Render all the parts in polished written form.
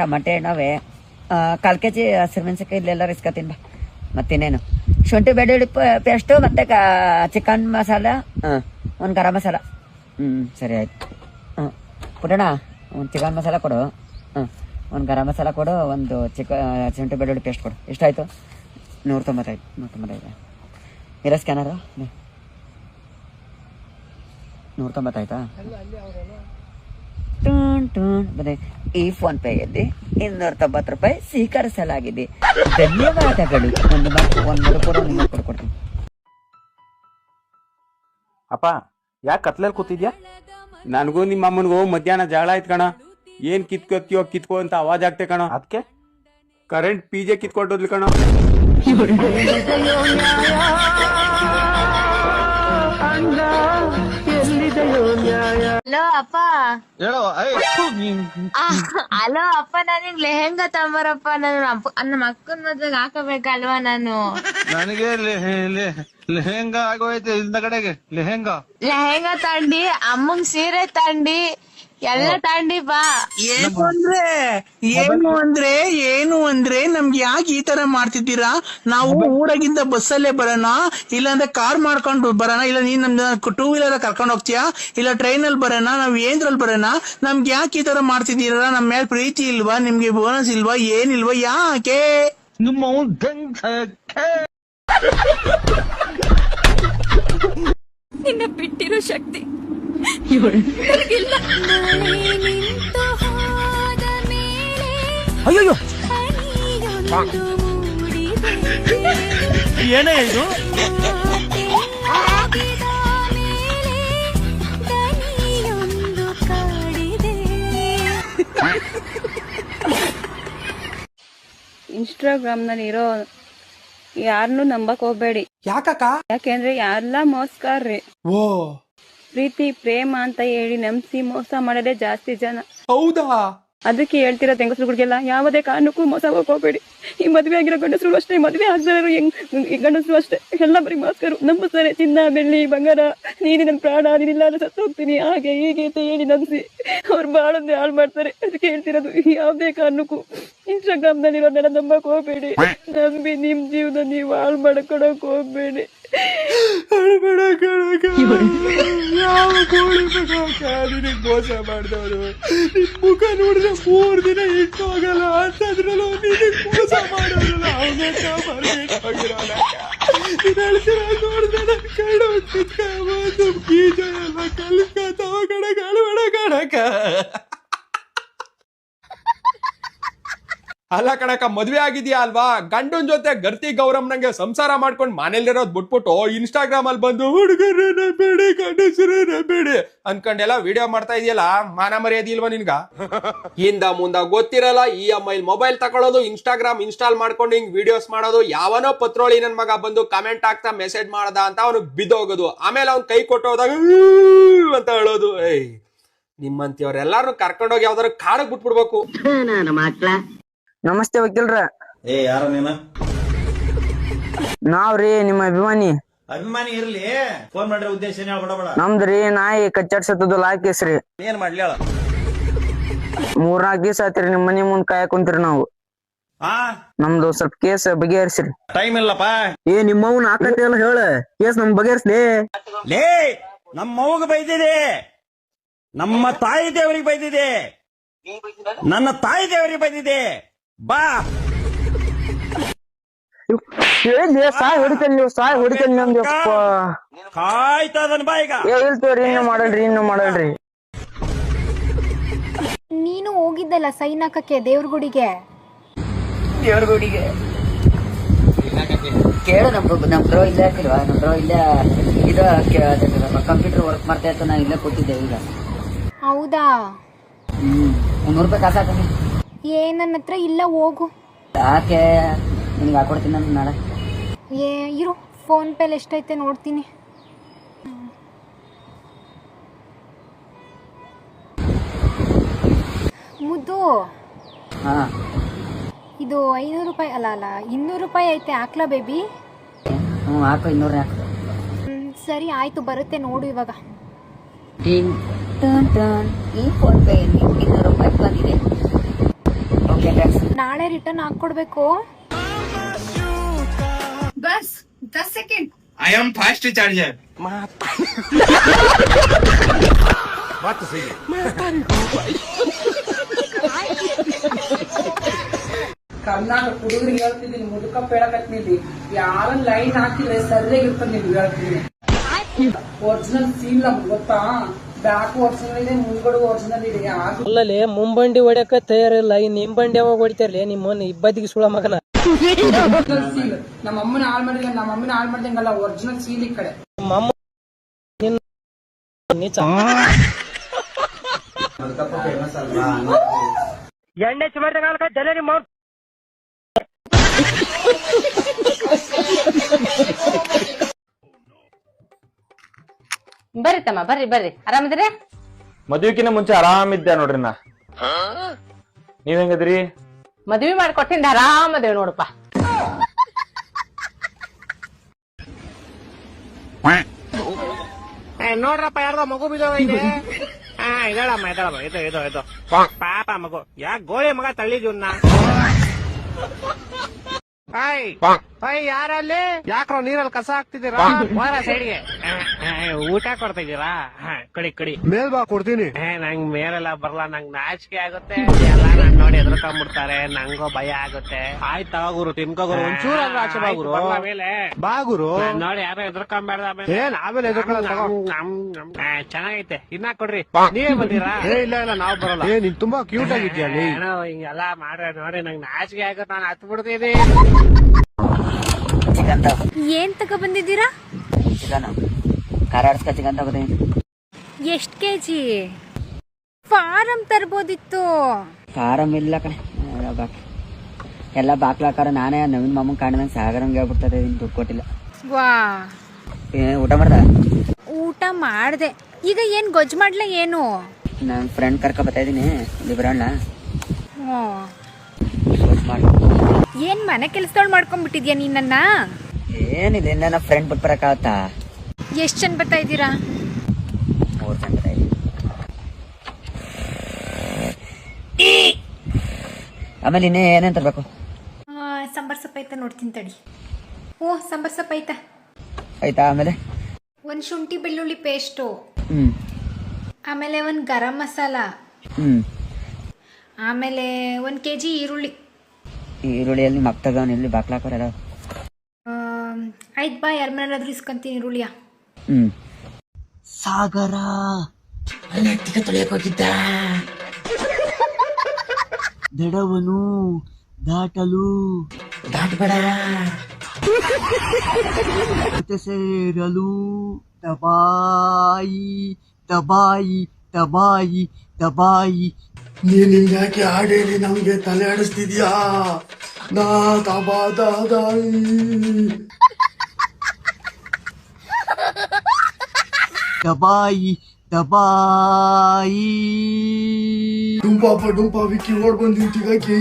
ಟಮಾಟೆ ಹಣ್ಣವೆ, 1/4 kg ಹಸಿರು ಮೆಣಸಿನ್ಕಾಯಿ ಇಲ್ಲೆಲ್ಲ ಇಸ್ಕೊತೀನಿ ಬಾ. ಮತ್ತಿನ್ನೇನು ಶುಂಠಿ ಬೆಳ್ಳುಳ್ಳಿ ಪೇಸ್ಟು ಮತ್ತೆ ಚಿಕನ್ ಮಸಾಲ, ಒಂದು ಗರಂ ಮಸಾಲ. ಸರಿ ಆಯ್ತು. ಪುಟಣ ಒಂದು ಚಿಕನ್ ಮಸಾಲ ಕೊಡು, ಒಂದು ಗರಂ ಮಸಾಲ ಕೊಡು, ಒಂದು ಶುಂಠಿ ಬೆಳ್ಳುಳ್ಳಿ ಪೇಸ್ಟ್ ಕೊಡು. ಎಷ್ಟಾಯ್ತು? 195 ಇರೋ ಸ್ಕ್ಯಾನರು 190 ಆಯ್ತಾ? ಬನ್ನಿ, ಈ ಫೋನ್ ಪೇಯಲ್ಲಿ 290 ರೂಪಾಯಿ ಸ್ವೀಕರಿಸಲಾಗಿದೆ. ಧನ್ಯವಾದಗಳು. ಒಂದು ಕೊಡ್ತೀನಿ. ಅಪ್ಪ ಯಾಕೆ ಕತ್ಲಲ್ಲಿ ಕೂತಿದ್ಯಾ? ನನಗೂ ನಿಮ್ಮ ಅಮ್ಮನಿಗೂ ಮಧ್ಯಾಹ್ನ ಜಗಳ ಆಯ್ತು ಕಣ. ಏನ್ ಕಿತ್ಕೋತೀಯೋ ಕಿತ್ಕೋ ಅಂತ ಆವಾಜ್ ಆಗ್ತೆ ಕಣ. ಅದಕ್ಕೆ ಕರೆಂಟ್ ಪಿಜೆ ಕಿತ್ಕೊಟ್ಟೋದ್ಲಿ ಕಣ. ಹಲೋ ಅಪ್ಪ. ಹಲೋ ಅಪ್ಪ, ನನಗ್ ಲೆಹೆಂಗಾ ತಗೊಂಬರಪ್ಪ. ನಮ್ಮ ಅಕ್ಕನ ಮದ್ವೆಗೆ ಹಾಕಬೇಕಲ್ವಾ ನಾನು. ನನಗೆ ಲೆಹೆಂಗಾ ಆಗೋಯ್ತು. ಇಂದ ಕಡೆಗೆ ಲೆಹೆಂಗಾ ತಂಡಿ, ಅಮ್ಮಂಗ್ ಸೀರೆ ತಂಡಿ, ಎಲ್ಲ ತಂಡಿ ಬಾ. ಏನು ಅಂದ್ರೆ ನಮ್ಗೆ ಯಾಕೆ ಈ ತರ ಮಾಡ್ತಿದ್ದೀರಾ? ನಾವು ಊರಾಗಿಂದ ಬಸ್ಸಲ್ಲೇ ಬರೋಣ, ಇಲ್ಲಾಂದ್ರೆ ಕಾರ್ ಮಾಡ್ಕೊಂಡು ಬರೋಣ, ಇಲ್ಲ ನೀನ್ ನಮ್ನ 2 ವೀಲರ್ ಕರ್ಕೊಂಡು ಹೋಗ್ತೀಯಾ, ಇಲ್ಲ ಟ್ರೈನ್ ಅಲ್ಲಿ ಬರೋಣ, ನಾವ್ ಏನ್ರಲ್ಲಿ ಬರೋಣ? ನಮ್ಗೆ ಯಾಕೆ ಈ ತರ ಮಾಡ್ತಿದ್ದೀರಾ? ನಮ್ ಮೇಲೆ ಪ್ರೀತಿ ಇಲ್ವಾ? ನಿಮ್ಗೆ ಬೋನಸ್ ಇಲ್ವಾ? ಏನಿಲ್ವಾ? ಯಾಕೆ? ನಿನ್ನ ಬಿಟ್ಟಿರೋ ಶಕ್ತಿ ಅಯ್ಯೋ ಏನೇ ಇದು? ಇನ್ಸ್ಟಾಗ್ರಾಮ್ ನಲ್ಲಿ ಇರೋ ಯಾರನ್ನೂ ನಂಬಕ್ ಹೋಗ್ಬೇಡಿ. ಯಾಕಕ್ಕ? ಯಾಕೆಂದ್ರೆ ಎಲ್ಲ ಮೋಸ್ಕಾರ್ರಿ. ಓ, ಪ್ರೀತಿ ಪ್ರೇಮ ಅಂತ ಹೇಳಿ ನಂಬಿಸಿ ಮೋಸ ಮಾಡೋದೇ ಜಾಸ್ತಿ ಜನ. ಹೌದಾ? ಅದಕ್ಕೆ ಹೇಳ್ತಿರೋ ಹೆಂಗಸರುಗಳಿಗೆಲ್ಲ ಯಾವುದೇ ಕಾರಣಕ್ಕೂ ಮೋಸ ಹೋಗ್ಬೇಡಿ. ಈ ಮದ್ವೆ ಆಗಿರೋ ಗಂಡಸರು ಅಷ್ಟೇ, ಮದ್ವೆ ಆಗದಿರೋ ಗಂಡಸರು ಅಷ್ಟೇ, ಎಲ್ಲ ಬರೀ ಮಾಸ್ಕರು. ನಂಬಿಸ್ತಾರೆ ಚಿನ್ನ ಬೆಳ್ಳಿ ಬಂಗಾರ, ನೀನು ನನ್ನ ಪ್ರಾಣ, ನೀನಿಲ್ಲ ಅಂದ್ರೆ ಸತ್ತು ಹೋಗ್ತೀನಿ, ಹಾಗೆ ಹೀಗೆ ಅಂತ ಹೇಳಿ ನಂಬಿಸಿ ಅವ್ರು ಬಾಳನ್ನೇ ಹಾಳು ಮಾಡ್ತಾರೆ. ಅದಕ್ಕೆ ಹೇಳ್ತಿರೋದು, ಯಾವುದೇ ಕಾರಣಕ್ಕೂ ಇನ್ಸ್ಟಾಗ್ರಾಮ್ ನಲ್ಲಿರೋದೆಲ್ಲ ನಂಬಕ್ ಹೋಗ್ಬೇಡಿ. ನಂಬಿ ನಿಮ್ ಜೀವನ ನೀವು ಹಾಳು ಮಾಡ್ಕೊಳಕ್ ಹೋಗ್ಬೇಡಿ. ಯಾವ ಕೋಳಿ ನಿನಗ್ ಮೋಸ ಮಾಡಿದವರು ಮುಖ ನೋಡಿದ್ರೆ 3 ದಿನ ಇಟ್ಟು ಹೋಗಲ್ಲ ಅಂತಂದ್ರಲ್ಲ, ನಿನಗ್ ಮೋಸ ಮಾಡೋರಲ್ಲ ಅವನ ನೋಡಿದ್ರೆ ನನ್ ಕಡೆ ಕಿತ್ಕೊಂಡು ಬೀಜ ಎಲ್ಲ ಕಲ್ಕತ್ತವ ಕಣಕ. ಅಲ್ಲ ಕಣಕ, ಮದ್ವೆ ಆಗಿದ್ಯಾ ಅಲ್ವಾ? ಗಂಡನ್ ಜೊತೆ ಗರ್ತಿ ಗೌರಮ್ನಂಗೆ ಸಂಸಾರ ಮಾಡ್ಕೊಂಡು ಮನೇಲಿರೋದ್ ಬಿಟ್ಬಿಟ್ಟು ಇನ್ಸ್ಟಾಗ್ರಾಮ್ ಅಲ್ಲಿ ಬಂದು ಹುಡುಗರನ್ನ ಬೇಡಿ ಗಂಡಸರನ್ನ ಬೇಡಿ ಅನ್ಕೊಂಡೆಲ್ಲ ವಿಡಿಯೋ ಮಾಡ್ತಾ ಇದೆಯಲ್ಲ, ಮಾನ ಮರ್ಯಾದೆ ಇಲ್ವಾ ನಿನ್ಗ? ಹಿಂದ ಮುಂದ ಗೊತ್ತಿರಲ್ಲ, EMI ಮೊಬೈಲ್ ತಗೊಳ್ಳೋದು, ಇನ್ಸ್ಟಾಗ್ರಾಮ್ ಇನ್ಸ್ಟಾಲ್ ಮಾಡ್ಕೊಂಡು ಹಿಂಗ್ ವಿಡಿಯೋಸ್ ಮಾಡೋದು, ಯಾವನೋ ಪತ್ರೋಳಿ ನನ್ ಮಗ ಬಂದು ಕಮೆಂಟ್ ಆಗ್ತಾ ಮೆಸೇಜ್ ಮಾಡ್ದ ಅಂತ ಅವ್ನಿಗೆ ಬಿದ್ದೋಗೋದು, ಆಮೇಲೆ ಅವ್ನ್ ಕೈ ಕೊಟ್ಟೋದಾಗ ಅಂತ ಹೇಳೋದು. ನಿಮ್ಮಂತಿಯವ್ರೆಲ್ಲಾರು ಕರ್ಕೊಂಡೋಗಿ ಯಾವ್ದಾರು ಕಾಡಕ್ ಬಿಟ್ಬಿಡ್ಬೇಕು. ನಮಸ್ತೆ ವಕೀಲ್ರ. ಯಾರ ನೀನ? ನಾವ್ರಿ ನಿಮ್ಮ ಅಭಿಮಾನಿ. ಅಭಿಮಾನಿ ಇರ್ಲಿ, ಫೋನ್ ಮಾಡ್ರಿ ಉದ್ದೇಶ ಹೇಳ್ಬೇಡ. ನಮ್ದ್ರಿ ನಾಯಿ ಕಚ್ಚಾಡ್ಸತ್ತದು ಲಾಕೇಸ್ರಿ. ಏನ್ ಮಾಡ್ಲಿ ಹೇಳ? 3-4 ದಿವಸ ಆಯ್ತ್ರಿ ನಿಮ್ ಮನಿ ಮುಂದ್ ಕಾಯಕ್ ಕುಂತ್ರಿ ನಾವು. ನಮ್ದು ಸ್ವಲ್ಪ ಕೇಸ್ ಬಗೆಹರಿಸ್ರಿ. ಟೈಮ್ ಇಲ್ಲಪ್ಪ. ನಿಮ್ಮವ್ನ ಆಕತಿ ಎಲ್ಲ ಹೇಳ, ಕೇಸ್ ನಮ್ ಬಗೆಹರಿಸ್ಲಿ. ಲೇ, ನಮ್ಮ ಮೌಗ ಬೈದಿದೆ, ನಮ್ಮ ತಾಯಿ ದೇವರಿಗೆ ಬೈದಿದೆ, ನನ್ನ ತಾಯಿ ದೇವರಿಗೆ ಬೈದಿದೆ. ಬಾ ಸಾಯ್ ಹೊಡಿತೇನೆ ನೀವು, ಸಾಯ್ ಹೊಡಿತೇನೆ ನಮ್ದು. ಕಾಯ್ತದನ್ ಬಾ ಈಗ. ಹೇಳ್ತೇವ್ರಿ, ಇನ್ನು ಮಾಡಲ್ರಿ. ನೀನು ಹೋಗಿದ್ದಲ್ಲ ಸೈನ್ ಹಾಕಕ್ಕೆ ದೇವ್ರ ಗುಡಿಗೆ ಕೇಳು. ನಮ್ ಬ್ರೋ ಇಲ್ಲೇ ಹಾಕಿಲ್ವಾ? ನಮ್ ಬ್ರೋ ಇಲ್ಲೇ ಇದು ಕಂಪ್ಯೂಟರ್ ವರ್ಕ್ ಮಾಡ್ತಾ ಇತ್ತು, ನಾ ಇಲ್ಲೇ ಕೂತಿದ್ದೆ ಈಗ. ಹೌದಾ? 300 ರೂಪಾಯಿ ಕಾಸು ಹಾಕಿ. ನನ್ನ ಹತ್ರ ಇಲ್ಲ, ಹೋಗು. ಯಾಕೆ? ನಿನ್ಗೆ ಹಾಕೊಡ್ತೀನಿ ನಾನು ನಾಳೆ. ಇರು, ಫೋನ್ ಪೇಲಿ ಎಷ್ಟೈತೆ ನೋಡ್ತೀನಿ. ಮುದ್ದು, ಇದು 500 ರೂಪಾಯಿ ಅಲ್ಲ 200 ರೂಪಾಯಿ ಐತೆ, ಹಾಕ್ಲಾ ಬೇಬಿ? ಹಾಕು, 200 ಹಾಕು. ಸರಿ ಆಯ್ತು, ಬರುತ್ತೆ ನೋಡು ಇವಾಗ. ಈ ಫೋನ್ ಪೇಯಲ್ಲಿ 200 ರೂಪಾಯಿ ಬಂದಿದೆ. Okay thanks. ನಾಳೆ ರಿಟರ್ನ್ ಹಾಕೊಡ್ಬೇಕು. ಬಸ್ 10 second. I am fast charger. Karnataka ಹುಡುಗರಿಗೆ ಹೇಳ್ತಿದ್ದೀನಿ, ಮುದುಕಪ್ಪ ಹೇಳಕತ್ತೀನಿ, ಯಾರನ್ನ ಲೈನ್ ಹಾಕಿದ್ರೆ ಸರಿಯಾಗಿ ಇರ್ತದೆ ನಿಮ್ಗೆ ಹೇಳ್ತೀನಿ. ಒರಿಜಿನಲ್ ಸೀಲ್ ನಮ್ಗೆ ಗೊತ್ತಾ, ಬ್ಯಾಕ್ ಒರಿಜಿನಲ್ ಇದೆ, ಮುಂದ್ಗಡೆ ಒರಿಜಿನಲ್ ಇದೆ. ಅಲ್ಲಲ್ಲಿ ಮುಂಬಂಡಿ ಹೊಡ್ಯಕ ತಯಾರಿಲ್ಲ, ಈ ನಿಂಬಂಡಿ ಯಾವಾಗ ಹೊಡಿತಾರಲಿ ನಿಮ್ಮನ್ನ ಇಬ್ಬದಿಗೆ ಸುಳ ಮಗನ. ಸೀಲ್ ನಮ್ಮ ಅಮ್ಮನ ಹಾಳು ಮಾಡಿಲ್ಲ, ನಮ್ಮ ಅಮ್ಮನ ಹಾಳು ಮಾಡ್ದಂಗಲ್ಲ, ಒರಿಜಿನಲ್ ಸೀಲ್ ಈ ಕಡೆ. ಎಣ್ಣೆ ಸುಮಾರು ಜನ ನಿಮ್ಮ ಬರ್ರಿ ತಮ್ಮ, ಬರ್ರಿ ಬರ್ರಿ. ಆರಾಮದ್ರಿ? ಮದ್ವಿಕಿನ ಮುಂಚೆ ಆರಾಮಿದ್ದೆ ನೋಡ್ರಿ ನಾ. ನೀವ್ ಹೆಂಗದ್ರಿ? ಮದ್ವಿ ಮಾಡ್ಕೊಟ್ಟಿಂದ ಆರಾಮದೇವ್ ನೋಡಪ್ಪ. ನೋಡ್ರಪ್ಪ ಯಾರ್ದೋ ಮಗು ಬಿದ್ದೋಗೈತೆ. ಇದಳಮ್ಮ ಇದು ಪಾಪ ಮಗು. ಯಾಕೆ ಗೋಳಿ ಮಗ ತಳ್ಳಿದ್ವನ್ನ? ಯಾರಲ್ಲಿ ಯಾಕ್ರೋ ನೀರಲ್ಲಿ ಕಸ ಹಾಕ್ತಿದ್ದೀರಾ? ಸೈಡ್ಗೆ ಊಟ ಕೊಡ್ತಾ ಇದೀರಾ? ಕಡಿ ಮೇಲ್ ಬಾ ಕೊಡ್ತೀನಿ. ನಂಗ್ ಮೇಲೆಲ್ಲ ಬರಲ್ಲ, ನಂಗ್ ನಾಚಿಕೆ ಆಗುತ್ತೆ. ಎಲ್ಲ ನಾನ್ ನೋಡಿ ಎದ್ರಕೊಂಡ್ಬಿಡ್ತಾರೆ, ನಂಗೋ ಭಯ ಆಗುತ್ತೆ. ಆಯ್ತಾ ಗುರು, ತಿನ್ಕೋಗುರು, ಒಂಚೂರು ಆದ್ರೂ ಆಚೆ ಬಾಗುರು. ಆಮೇಲೆ ಬಾಗುರು ನೋಡಿ ಯಾರೋ ಎದ್ರಕೊಂಡ್ಬೇಡ. ಆಮೇಲೆ ಚೆನ್ನಾಗೈತೆ, ಇನ್ನ ಕೊಡ್ರಿ. ನೀವೇ ಬಂದಿರಾ? ಇಲ್ಲ ನಾವ್ ಬರಲ್ಲ. ನೀನ್ ತುಂಬಾ ಕ್ಯೂಟ್ ಆಗಿದ್ಯಾ. ಹಿಂಗೆಲ್ಲ ಮಾಡ್ರೆ ನೋಡಿ ನಂಗ್ ನಾಚಿಕೆ ಆಗುತ್ತೆ, ನಾನು ಹತ್ ಬಿಡ್ತೀನಿ. ಚಿಕನ್ ಏನ್ ತಗೋ ಬಂದಿದ್ದೀರಾ? ಚಿಕನ್ ಖಾರ ಆಡ್ಸ್ಕ ಚಿಕನ್ ತಗೋತೀನಿ. ಎಷ್ಟ್ ಕೆಜಿ? ಫಾರಂ ತರ್ಬೋದಿತ್ತು. ಫಾರಂ ಇಲ್ಲ ಕಣೆ, ಎಲ್ಲ ಬಾಕ್ಲಾಕಾರ. ನಾನೇ ನವೀನ್ ಮಾಮನ್ ಕಾಣಿದಂಗೆ ಸಾಗರಂಗೆ ಹೇಳ್ಬಿಡ್ತಾರೆ, ದುಡ್ಡು ಕೊಟ್ಟಿಲ್ಲ. ವಾ, ಊಟ ಮಾಡ್ದ? ಊಟ ಮಾಡ್ದೆ. ಈಗ ಏನ್ ಗೊಜ್ಜು ಮಾಡ್ಲ ಏನು? ನನ್ನ ಫ್ರೆಂಡ್ ಕರ್ಕೊ ಬರ್ತಾ ಇದೀನಿ, ಇಲ್ಲಿ ಬರೋಣ. ಏನ್ ಮನೆ ಕೆಲ್ಸದೊಳ್ ಮಾಡ್ಕೊಂಡ್ಬಿಟ್ಟಿದ್ಯಾ ನೀನ್ ನನ್ನ? ಏನಿದೆ, ನನ್ನ ಫ್ರೆಂಡ್ ಬಿಟ್ಟು ಬರಕ್ಕಾಗತ್ತಾ? ಎಷ್ಟ್ ಜನ ಬರ್ತಾ ಇದ್ದೀರಾ? 3 ಜನ ಬರ್ತಾ ಇದೀನಿ. ಆಮೇಲೆ ಇನ್ನೇ ಏನೇನ್ ತರ್ಬೇಕು? ಸಾಂಬಾರ್ ಸೊಪ್ಪು ಐತ ನೋಡ್ತೀನಿ ತಡಿ. ಓ, ಸಾಂಬಾರ್ ಸೊಪ್ಪು ಐತಾ? ಆಯ್ತಾ. ಆಮೇಲೆ ಒಂದ್ ಶುಂಠಿ ಬೆಳ್ಳುಳ್ಳಿ ಪೇಸ್ಟು, ಹ್ಮ್, ಆಮೇಲೆ ಒಂದ್ ಗರಂ ಮಸಾಲ, ಹ್ಮ್, ಆಮೇಲೆ 1 kg ಈರುಳ್ಳಿ. ಈರುಳ್ಳಿಯಲ್ಲಿ ಮಕ್ ತಗೋನ್, ಇಲ್ಲಿ ಬಾಕ್ಲಾಕೋರ. ಆಯ್ತು ಬಾ, ಯಾರ ಮನೇಲಾದ್ರೂ ಇಸ್ಕೊಂತೀನಿ ಈರುಳ್ಳಿಯ. ಸಾಗರ ಅಲ್ಲೇ ತೊಳೆಯಕ್ ಹೋಗಿದ್ದ. ದಡವನು ದಾಟಲು ದಾಟಬೇಡ, ಸೇರಲು ದಬಾಯಿ ದಬಾಯಿ ದಬಾಯಿ ದಬಾಯಿ. ನೀನ್ ಯಾಕೆ ಹಾಡೇಳಿ ನಮ್ಗೆ ತಲೆ ಆಡಿಸ್ತಿದ್ಯಾ? ನಾ ತಬಾದಾಯಿ ದಬಾಯಿ ದಬಾಯಿ. ಡುಂಪಾಪ ಡುಂಪಾ ವಿಕ್ಕಿ ಓಡ್ ಬಂದಿರ್ತೀಗಾಕಿ.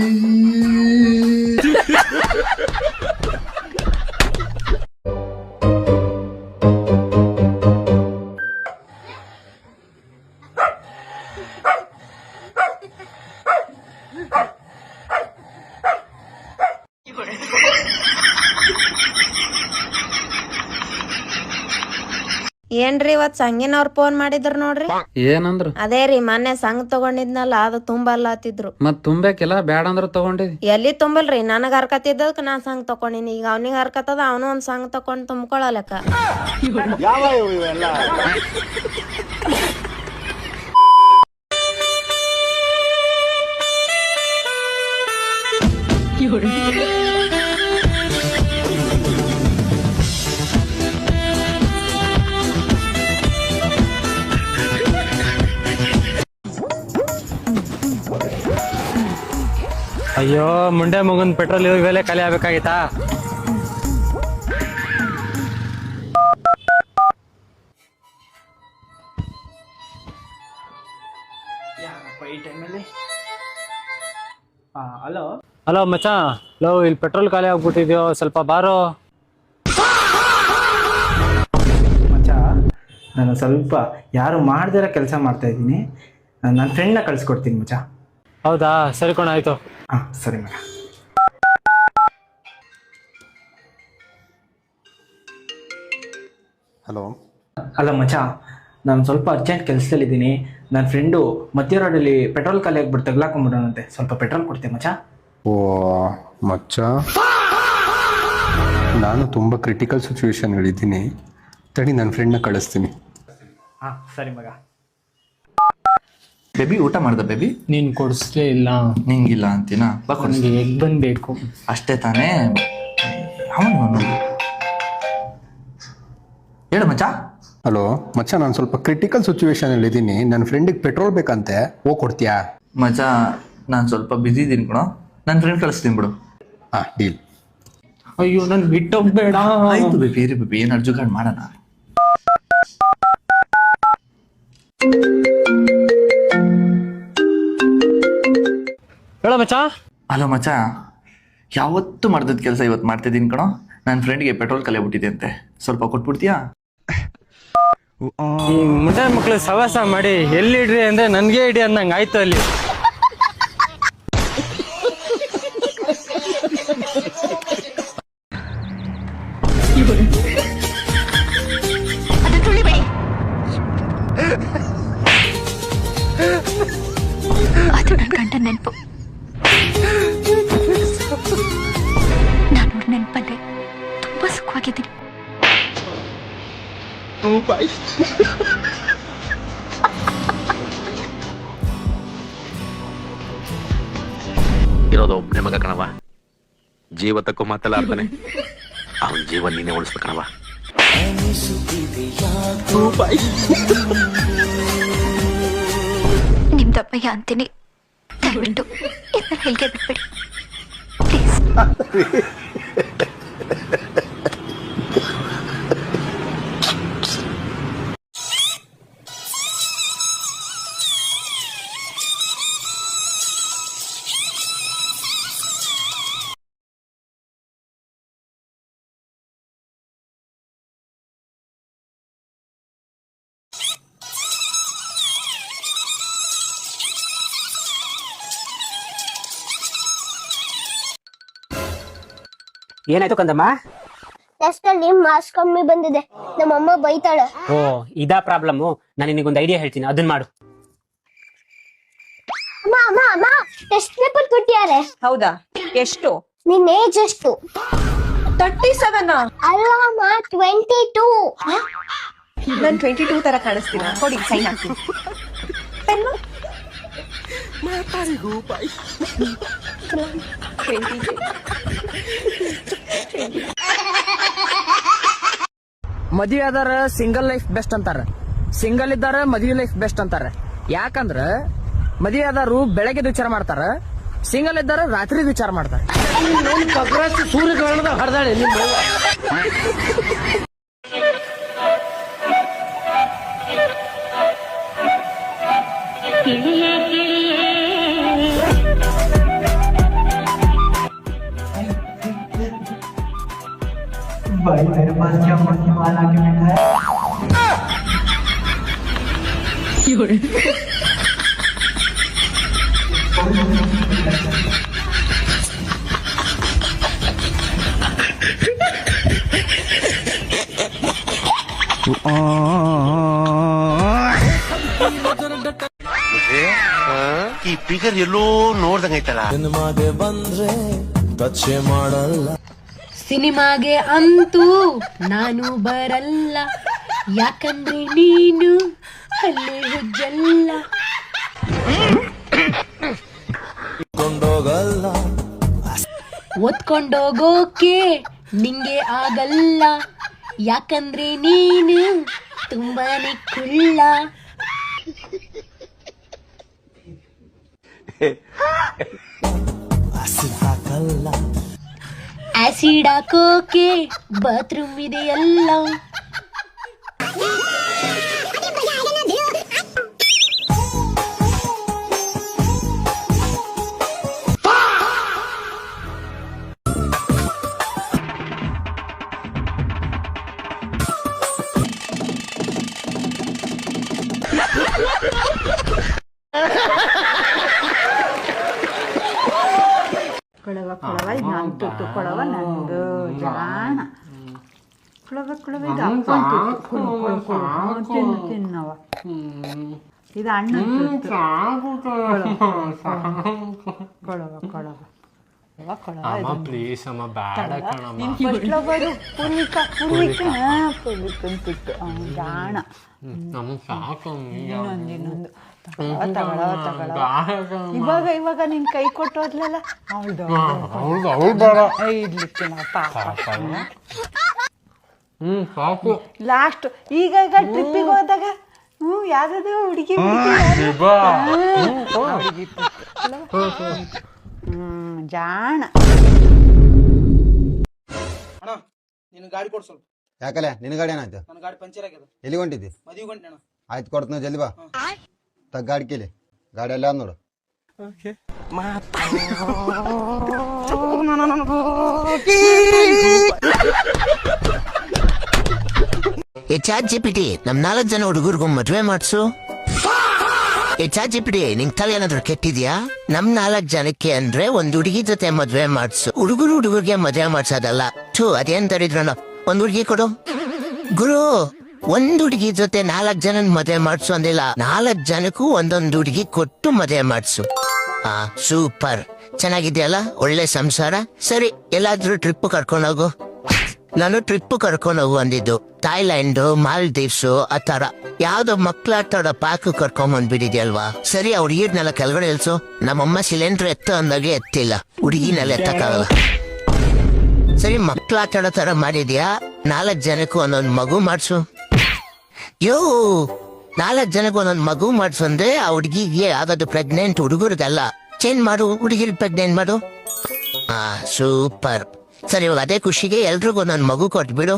ಏನ್ರಿ ಇವತ್ ಸಂಗಿನವ್ರ ಫೋನ್ ಮಾಡಿದ್ರ ನೋಡ್ರಿ. ಏನಂದ್ರು? ಅದೇ ರೀ, ಮೊನ್ನೆ ಸಂಗ್ ತಗೊಂಡಿದ್ನಲ್ಲ, ಅದು ತುಂಬಲ್ಲತ್ತಿದ್ರು. ಮತ್ ತುಂಬೇಕಿಲ್ಲ, ಬ್ಯಾಡ ಅಂದ್ರ ತಗೊಂಡಿದ್. ಎಲ್ಲಿ ತುಂಬಲ್ರಿ, ನನಗ ಹರ್ಕತ್ತಿದ್ದಕ್ ನಾ ಸಂಗ್ ತಕೊಂಡಿನಿ. ಈಗ ಅವನಿಗೆ ಹರ್ಕತ್ತದ, ಅವನು ಒಂದ್ ಸಂಗ್ ತಕೊಂಡ್ ತುಂಬ್ಕೊಳಲಕ್ಕ. ಅಯ್ಯೋ, ಮುಂಡೆ ಮಗನ್ ಪೆಟ್ರೋಲ್ ಇವೆಲ್ಲ ಖಾಲಿ ಆಗ್ಬೇಕಾಗಿತ್ತಾ? ಹಲೋ ಮಚ್ಚ, ಇಲ್ಲಿ ಪೆಟ್ರೋಲ್ ಖಾಲಿ ಆಗ್ಬಿಟ್ಟಿದ್ಯೋ, ಸ್ವಲ್ಪ ಬಾರೋ. ಮಚ್ಚ, ನಾನು ಸ್ವಲ್ಪ ಯಾರು ಮಾಡ್ದಿರೋ ಕೆಲಸ ಮಾಡ್ತಾ ಇದ್ದೀನಿ, ನನ್ನ ಫ್ರೆಂಡ್ನ ಕಳ್ಸಿಕೊಡ್ತೀನಿ ಮಚ್ಚ. ಹೌದಾ, ಸರಿ ಕಣ, ಆಯ್ತು. ಹಾ ಸರಿ ಮಗ. ಹಲೋ. ಅಲ್ಲ ಮಚ್ಚ, ನಾನು ಸ್ವಲ್ಪ ಅರ್ಜೆಂಟ್ ಕೆಲಸದಲ್ಲಿದ್ದೀನಿ. ನನ್ನ ಫ್ರೆಂಡು ಮಧ್ಯ ರೋಡಲ್ಲಿ ಪೆಟ್ರೋಲ್ ಖಾಲಿ ಆಗ್ಬಿಟ್ಟು ತಗ್ಲಾಕೊಂಡ್ಬಿಡೋಣಂತೆ. ಸ್ವಲ್ಪ ಪೆಟ್ರೋಲ್ ಕೊಡ್ತೀಯ ಮಚ್ಚ? ಓ ಮಚ್ಚ, ನಾನು ತುಂಬ ಕ್ರಿಟಿಕಲ್ ಸಿಚುವೇಶನ್ಗಳಿದ್ದೀನಿ. ತಡಿ, ನನ್ನ ಫ್ರೆಂಡ್ನ ಕಳಿಸ್ತೀನಿ. ಹಾ ಸರಿ ಮಗ. ಬೇಬಿ ಊಟ ಮಾಡ್ದ ಬೇಬಿ? ನೀನ್ ಕೊಡಿಸ್ಲೇ ಇಲ್ಲ. ನಿಂಗಿಲ್ಲ ಅಂತೀನಾ? ನನಗೆ ಎಗ್ ಬಂದ್ಬೇಕು ಅಷ್ಟೇ ತಾನೇ. ಅವನು ಹೇಳು ಮಚ್ಚ. ಹಲೋ ಮಚ್ಚ, ನಾನು ಸ್ವಲ್ಪ ಕ್ರಿಟಿಕಲ್ ಸಿಚುವೇಶನಲ್ಲಿದ್ದೀನಿ. ನನ್ನ ಫ್ರೆಂಡಿಗೆ ಪೆಟ್ರೋಲ್ ಬೇಕಂತೆ, ಹೋಗಿ ಕೊಡ್ತೀಯಾ? ಮಚ್ಚ, ನಾನು ಸ್ವಲ್ಪ ಬ್ಯುಸಿ ಇದ್ದೀನಿ ಕಣೋ, ನನ್ನ ಫ್ರೆಂಡ್ ಕಳಿಸ್ತೀನಿ ಬಿಡು. ಹಾಂ, ಡೀಲ್. ಅಯ್ಯೋ, ನನ್ ಬಿಟ್ಟೋಗ್ಬೇಡ. ಆಯ್ತು ಬೇಬಿ, ಇರಿ ಬೇಬಿ, ಏನು ಅರ್ಜುಗಾಡ್ ಮಾಡೋಣ. ಹೇಳ ಮಚ್ಚ. ಹಲೋ ಮಚ್ಚ, ಯಾವತ್ತು ಮಾಡ್ದದ ಕೆಲಸ ಇವತ್ತು ಮಾಡ್ತಿದ್ದೀನಿ ಕಣೋ. ನನ್ನ ಫ್ರೆಂಡ್ಗೆ ಪೆಟ್ರೋಲ್ ಖಾಲಿ ಆಗ್ಬಿಟ್ಟಿದೆ ಅಂತೆ, ಸ್ವಲ್ಪ ಕೊಟ್ಬಿಡ್ತೀಯಾ? ಈ ಮುಟ್ಟ ಮಕ್ಳು ಸವಾಸ ಮಾಡಿ ಎಲ್ಲಿಡ್ರಿ ಅಂದ್ರೆ ನನ್ಗೆ ಇಡಿ ಅಂದಂಗ ಆಯ್ತು ಅಲ್ಲಿ. ಅದು ನನ್ನ ಗಂಡ ನೆನಪು. ನಾನು ನೆನಪಲ್ಲೇ ತುಂಬಾ ಸುಖವಾಗಿದ್ದೀನಿ. ಇರೋದು ಒಬ್ಬನೇ ಮಗ ಕಣವ, ಜೀವ ತಕ್ಕೋ ಮಾತಲ್ಲಾರ್ತಾನೆ. ಅವನ ಜೀವ ನೀನೇ ಉಳಿಸ್ಬೇಕಣವ. ನಿಮ್ದಪ್ಪಯ್ಯ ಅಂತೀನಿ, ದಯವಿಟ್ಟು ಇದನ್ನ ಹೇಳಿಕೆ ಬಿಟ್ಬಿಡಿ ಪ್ಲೀಸ್. ಏನಾಯ್ತು ಕಂದಮ್ಮ? ಟೆಸ್ಟಲ್ಲಿ ಮಾರ್ಕ್ಸ್ ಕಮ್ಮಿ ಬಂದಿದೆ, ನಮ್ಮಮ್ಮ ಬೈತಾಳೆ. ಓ, ಇದಾ ಪ್ರಾಬ್ಲಮ್. ನಾನು ನಿನಗೊಂದು ಐಡಿಯಾ ಹೇಳ್ತೀನಿ, ಅದನ್ನ ಮಾಡು. ಅಮ್ಮ ಅಮ್ಮ ಅಮ್ಮ, ಟೆಸ್ಟ್ ಪೇಪರ್ ಕೊಟ್ಟಿದ್ದಾರೆ. ಹೌದಾ? ಎಷ್ಟು? ನಿನ್ನ ಏಜ್ ಎಷ್ಟು? 37. ಅಲ್ಲ ಅಮ್ಮ, 22. ನಾನು 22 ತರ ಕಾಣಿಸ್ತೀನ? ಕೊಡಿ, ಸೈನ್ ಹಾಕ್ತೀನಿ. ಪೆನ್ನು? ಮದುವೆ ಆದಾರ ಸಿಂಗಲ್ ಲೈಫ್ ಬೆಸ್ಟ್ ಅಂತಾರ, ಸಿಂಗಲ್ ಇದ್ದಾರ ಮದುವೆ ಲೈಫ್ ಬೆಸ್ಟ್ ಅಂತಾರ. ಯಾಕಂದ್ರ ಮದುವೆ ಆದಾರು ಬೆಳಗ್ಗೆ ವಿಚಾರ ಮಾಡ್ತಾರ, ಸಿಂಗಲ್ ಇದ್ದಾರ ರಾತ್ರಿ ವಿಚಾರ ಮಾಡ್ತಾರ. ಸೂರ್ಯಗ್ರಹಣದ ಹರಿದಾಳೆ ನಿಮ್ಮ. भाई मेरे पास क्या मस्त माल आके बैठा है। ಈ ಫಿಗರ್ ಎಲ್ಲೋ ನೋಡ್ದಂಗೈತಲ್ಲ. ಬಂದ್ರೆ ಟಚ್ ಮಾಡಲ್ಲ. ಸಿನಿಮಾಗೆ ಅಂತೂ ನಾನು ಬರಲ್ಲ, ಯಾಕಂದ್ರೆ ನೀನು ಅಲ್ಲೇ ಹುಜ್ಜಲ್ಲ. ಒತ್ಕೊಂಡೋಗೋಕೆ ನಿಂಗೆ ಆಗಲ್ಲ, ಯಾಕಂದ್ರೆ ನೀನು ತುಂಬಾನೇ ಕುಳ್ಳ. ಆಸಿಡ್ ಹಾಕೋಕೆ ಬಾತ್ರೂಮ್ ಇದೆಯಲ್ಲ. ಕೊಳವ ಕೊಳವ ಇದು ನನ್ನ ತುತ್ತು ಕೊಳವ ನಂದು ಜಾಣ ಕೊಳವ ಕೊಳವ ಇದು ಅಪ್ಪನ ತುತ್ತು ಕೊಳು ಕೊಳು ಕೊಳು ತಿನ್ನು ತಿನ್ನವ ಇದು ಅಣ್ಣನ ತುತ್ತು ಕೊಳವ ಕೊಳವ ಪ್ಲೀಸ್ ಅಮ್ಮ ಬೇಡ ಕಣಮ್ಮ. ನೀನು ಫಸ್ಟ್ಲ ಬರು ಪುರ್ವಿಕನ್ ತುತ್ತು ಜಾಣ ಇನ್ನೊಂದು ಇವಾಗ ನಿನ್ ಕೈ ಕೊಟ್ಟೋದ್ಲಲ್ಲ ಇಡ್ಲಿಕ್ಕೆ ಲಾಸ್ಟ್ ಈಗ ಟ್ರಿಪ್ಪಿಗೆ ಹೋದಾಗ ಯಾವ್ದಾದ್ರು ಹುಡುಗಿ ಜಾಣ. ಅಣ್ಣ ನಿನ್ ಗಾಡಿ ಕೊಡ್ ಸ್ವಲ್ಪ. ಯಾಕಲೆ ನಿನ್ನ ಗಾಡಿ ಏನಾಯ್ತು? ನನ್ನ ಗಾಡಿ ಪಂಚರ್ ಆಗ್ಯದ. ಎಲ್ಲಿ ಹೊಂಟಿದ್ದಿ? ಮದುವೆ ಹೊಂಟೆ ಅಣ್ಣ. ಆಯ್ತು ಕೊಡ್ತೀನಿ ಜಲ್ದಿ ಬಾ. ತಗ್ ಗಾಡಿ ಕೇಳಿ ಗಾಡಿ ಎಲ್ಲ ನೋಡು. ಚಾಟ್ ನಮ್ 4 ಜನ ಹುಡುಗರಿಗೂ ಮದ್ವೆ ಮಾಡ್ಸು. ಚಾಟ್ ನಿಂಗ್ ತಲೆ ಏನಾದ್ರು ಕೆಟ್ಟಿದ್ಯಾ? ನಮ್ 4 ಜನಕ್ಕೆ ಅಂದ್ರೆ ಒಂದ್ ಹುಡುಗಿ ಜೊತೆ ಮದ್ವೆ ಮಾಡ್ಸು. ಹುಡುಗರಿಗೆ ಮದ್ವೆ ಮಾಡ್ಸೋದಲ್ಲ. ಅದೇನ್ ತರಿದ್ರಣ, ಒಂದ್ ಹುಡುಗಿ ಕೊಡು. ಗುರು, ಒಂದ್ ಹುಡುಗಿ ಜೊತೆ 4 ಜನ ಮದ್ವೆ ಮಾಡ್ಸು ಅಂದಿಲ್ಲ, 4 ಜನಕ್ಕೂ ಒಂದೊಂದು ಹುಡುಗಿ ಕೊಟ್ಟು ಮದ್ವೆ ಮಾಡ್ಸು. ಸೂಪರ್, ಚೆನ್ನಾಗಿದ್ಯಲ್ಲ, ಒಳ್ಳೆ ಸಂಸಾರ. ಸರಿ, ಎಲ್ಲಾದ್ರೂ ಟ್ರಿಪ್ ಕರ್ಕೊಂಡೋಗು. ನಾನು ಟ್ರಿಪ್ ಕರ್ಕೊಂಡೋಗು ಅಂದಿದ್ದು ಥಾಯ್ಲ್ಯಾಂಡ್, ಮಾಲ್ದೀವ್ಸ್ ಆತರ ಯಾವ್ದೋ ಮಕ್ಳಾಟಾಡೋ ಪಾಕು ಕರ್ಕೊಂಬಂದ್ಬಿಟ್ಟಿದ್ಯಲ್ವಾ. ಸರಿ, ಆ ಹುಡುಗಿರ್ನೆಲ್ಲ ಕೆಳಗಡೆ ಇಳ್ಸು. ನಮ್ಮಮ್ಮ ಸಿಲಿಂಡರ್ ಎತ್ತ ಅಂದಾಗೆ ಎತ್ತಿಲ್ಲ, ಹುಡುಗಿನೆಲ್ಲ ಎತ್ತಕ್ಕಾಗಲ್ಲ. ಸರಿ, ಮಕ್ಳಾಟಾಡೋ ತರ ಮಾಡಿದ್ಯಾ, 4 ಜನಕ್ಕೂ ಒಂದೊಂದು ಮಗು ಮಾಡ್ಸು. 4 ಜನಕ್ಕೂ ಒಂದೊಂದು ಮಗು ಮಾಡ್ಸು ಅಂದ್ರೆ ಆ ಹುಡುಗಿಗೆ ಯಾವ್ದಾದ್ರು ಪ್ರೆಗ್ನೆಂಟ್, ಹುಡುಗರಿಗೆಲ್ಲ ಚೇಂಜ್ ಮಾಡು, ಹುಡುಗಿರ್ ಪ್ರೆಗ್ನೆಂಟ್ ಮಾಡು. ಸೂಪರ್. ಸರಿ, ಇವಾಗ ಅದೇ ಖುಷಿಗೆ ಎಲ್ರಿಗೂ ಒಂದೊಂದು ಮಗು ಕೊಟ್ಬಿಡು.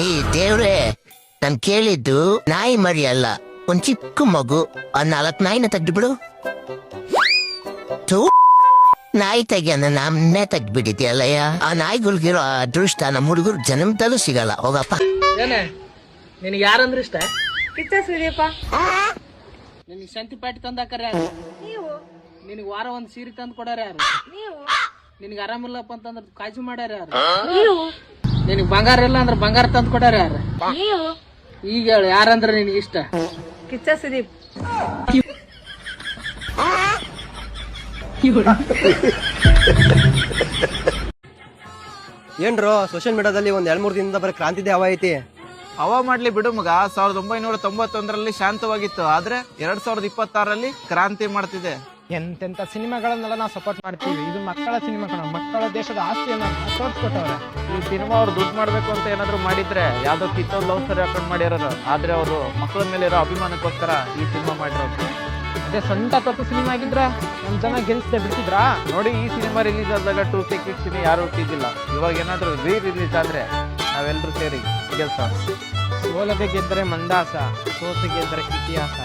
ಈ ದೇವ್ರೆ, ನಾನ್ ಕೇಳಿದ್ದು ನಾಯಿ ಮರಿ ಅಲ್ಲ, ಒಂದ್ ಚಿಕ್ಕ ಮಗು. 4 ನಾಯಿನ ತೆಗ್ದ್ಬಿಡು. ನಾಯಿ ತೆಗಿಯನ್ನ ನಮ್ಮನ್ನೇ ತೆಗ್ದ್ಬಿಟ್ಟಿದ್ಯಲ್ಲಯ್ಯ. ಆ ನಾಯಿಗಳ್ಗಿರೋ ಅದೃಷ್ಟ ನಮ್ಮ ಹುಡುಗರು ಜನ್ಮದಲ್ಲೂ ಸಿಗಲ್ಲ. ಹೋಗಪ್ಪ. ನಿನಗೆ ಯಾರಂದ್ರೆ ಇಷ್ಟ? ಕಿಚ್ಚ ಸುದೀಪ. ನಿನಗೆ ಶಾಂತಿ ಪಾಟಿ ತಂದಾಕರ ಯಾರು? ನೀವು. ನಿನಗೆ ವಾರ ಒಂದ್ ಸೀರೆ ತಂದು ಕೊಡಾರ ಯಾರು? ನೀವು. ನಿನಗೆ ಆರಾಮಿಲ್ಲಪ್ಪ ಅಂತಂದ್ರೆ ಕಾಜು ಮಾಡ್ಯಾರ ಯಾರು? ನೀವು. ನಿನಗೆ ಬಂಗಾರ ಇಲ್ಲ ಅಂದ್ರೆ ಬಂಗಾರ ತಂದು ಕೊಡಾರ ಯಾರು? ನೀವು. ಈಗ ಹೇಳು, ಯಾರಂದ್ರೆ ನಿನಗೆ ಇಷ್ಟ? ಕಿಚ್ಚ ಸುದೀಪ್. ಏನ್ರೋ ಸೋಷಿಯಲ್ ಮೀಡಿಯಾದಲ್ಲಿ ಒಂದ್ 2-3 ದಿನದಿಂದ ಬರೀ ಕ್ರಾಂತಿದೇ ಹವಾ ಐತಿ. ಹವಾ ಮಾಡ್ಲಿ ಬಿಡು ಮಗ. 1991ರಲ್ಲಿ ಶಾಂತವಾಗಿತ್ತು, ಆದ್ರೆ 2026ರಲ್ಲಿ ಕ್ರಾಂತಿ ಮಾಡ್ತಿದೆ. ಎಂತೆಂತ ಸಿನಿಮಾಗಳನ್ನೆಲ್ಲ ನಾವು ಸಪೋರ್ಟ್ ಮಾಡ್ತೀವಿ. ಇದು ಮಕ್ಕಳ ಸಿನಿಮಾಗಳು, ಮಕ್ಕಳ ದೇಶದ ಆಸ್ತಿಯನ್ನ ತೋರ್ಸ್ಕೊಟ್ಟವ್ರೆ. ಈ ಸಿನಿಮಾ ಅವ್ರು ದುಡ್ಡು ಮಾಡ್ಬೇಕು ಅಂತ ಏನಾದ್ರು ಮಾಡಿದ್ರೆ ಯಾವ್ದೋ ಕಿತ್ತೋದ್ ಲವ್ ಸ್ಟೋರಿ ಹಾಕೊಂಡು ಮಾಡಿರೋರು, ಆದ್ರೆ ಅವರು ಮಕ್ಕಳ ಮೇಲೆ ಇರೋ ಅಭಿಮಾನಕ್ಕೋಸ್ಕರ ಈ ಸಿನಿಮಾ ಮಾಡಿರೋದು. ಅದೇ ಸ್ವಂತ ತಪ್ಪು ಸಿನಿಮಾ ಆಗಿದ್ರೆ ನಮ್ ಜನ ಗೆಲ್ಸದೆ ಬಿಡ್ತಿದ್ರಾ? ನೋಡಿ, ಈ ಸಿನಿಮಾ ರಿಲೀಸ್ ಆದಾಗ 2K ಕಿಡ್ಸ್ ಯಾರು ಹುಟ್ಟಿದ್ದಿಲ್ಲ. ಇವಾಗ ಏನಾದ್ರು ರಿಲೀಸ್ ಆದ್ರೆ ನಾವೆಲ್ಲರೂ ಸೇರಿ ಗೆಲ್ಸ. ಸೋಲದೆ ಗೆದ್ದರೆ ಮಂದಾಸ, ಸೋತು ಗೆದ್ದರೆ ಇತಿಹಾಸ.